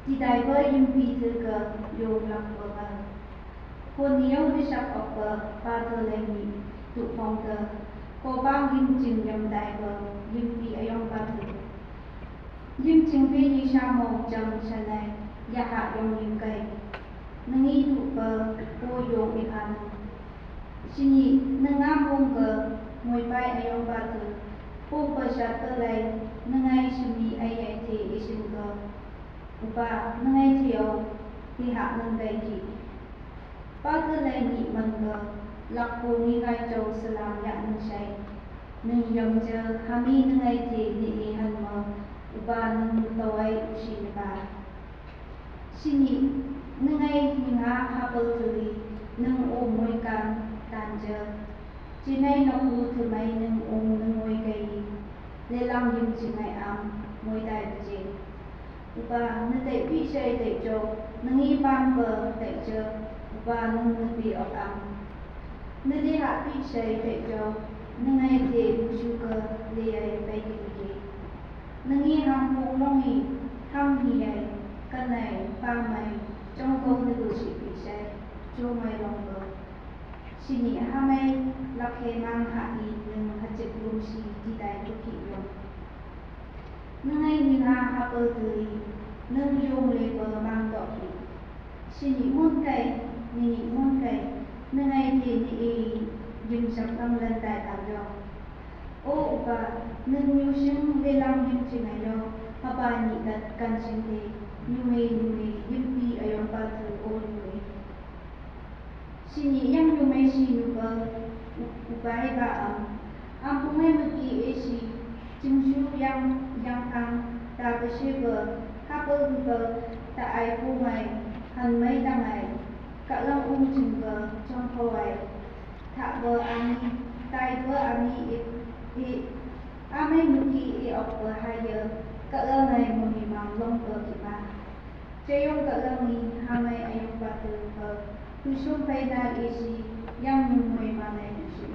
ที่ได้เบอร์ยิมพีเธอก็โยมหลักเบอร์คนเดียวได้ชักออกเบอร์ปาเธอเลยมีตุกฟองเธอโคบ้างยิมจึงยำได้เบอร์ยิมพีอายองปาเธอยิมจึงเป็นยิชาโมจำฉันเลยยาหะยองยิมไกนึงอีตุกเบอร์โกโยมอีกอันชินีนึงอ้ามงเกอมวยไปอายองปาเธอผู้ประชาเตเลยนึงไอชิมีไอเอเทอิชินเกออุปานึงไอเทียวที่หานึงไกจีป้าเธอเลยนี่มันเกอหลักภูมิไงโจสลามยะนึงใช้นึงยอมเจอฮามีนึงไอเทนี่เอหันมาอุปานึงตัวไออุชินบาชินีนึงไอหิงหาฮาเปิลตุลีนึงโอมวยกันตันเจอจีในนกรูทำไมนึงองนึงมวยไกเลลังยิมจีในอัมมวยได้เจอุปานึเตพิเศษเตโจนึงอีบานเบอร์เตเจอุปานึงนึปีออกอัมนึเดหะพิเศษเตโจนึงไอเทบุชูเกเลไอไปกิเกนึงอีฮัมพงลงอีฮัมฮีไอกันไหนปาไม่จงโกนึดูสิพิเศษโจไม่ลงเบอร์ชินีฮาไม่ลักเฮมังหาอีนึงฮัจิบลูชีที่ได้ทุกขียงนึงไอนิลาฮาเปิลตุลีนึงโยมเลเบอร์มังดอกอีชินีมุ่นไก่นี่มุ่นไก่นึงไอเทนี่เอยิมสักตั้งเล่นได้ตามยองโอ้อุปานึงยูชิงเลลังยิมจิงไอยองฮาบานีดัดกันชิงเทยูเมยิมปีอายองปาเธอโอยูเมชินียังยูเมชินูเบอร์อุปาให้บาอัมพุงให้เมื่อกี้เอชีจึงชูยังอังตาไปเชื่อเบอร์ฮาเปิลเบอร์แต่ไอผู้ไม่หันไม่ดังไอกะลังอุ้งจึงเบอร์จงพอไว้ถ้าเบอร์อันนี้ไตเบอร์อันนี้อีอาไม่เมื่อกี้อีออกเบอร์ให้เยอะกะลังในมุนีมังลงเบอร์กี่มาเจยงกะลังนี้หาไม่อายุปาเตอร์เบอร์ผู้ชมไปได้เอชียังมีมวยมาในชีวิต